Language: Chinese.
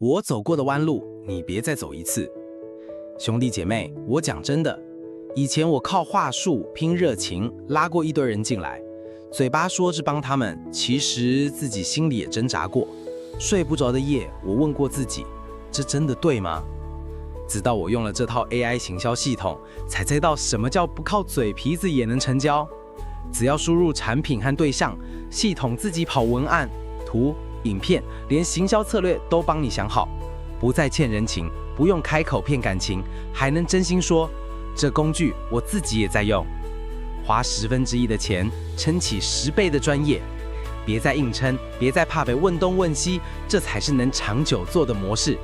我走过的弯路，你别再走一次。兄弟姐妹，我讲真的，以前我靠话术拼热情，拉过一堆人进来，嘴巴说是帮他们，其实自己心里也挣扎过。睡不着的夜，我问过自己，这真的对吗？直到我用了这套 AI 行销系统，才知道什么叫不靠嘴皮子也能成交。只要输入产品和对象，系统自己跑文案、图、影片，连行销策略都帮你想好，不再欠人情，不用开口骗感情，还能真心说，这工具我自己也在用，花1/10的钱撑起10倍的专业。别再硬撑，别再怕被问东问西，这才是能长久做的模式。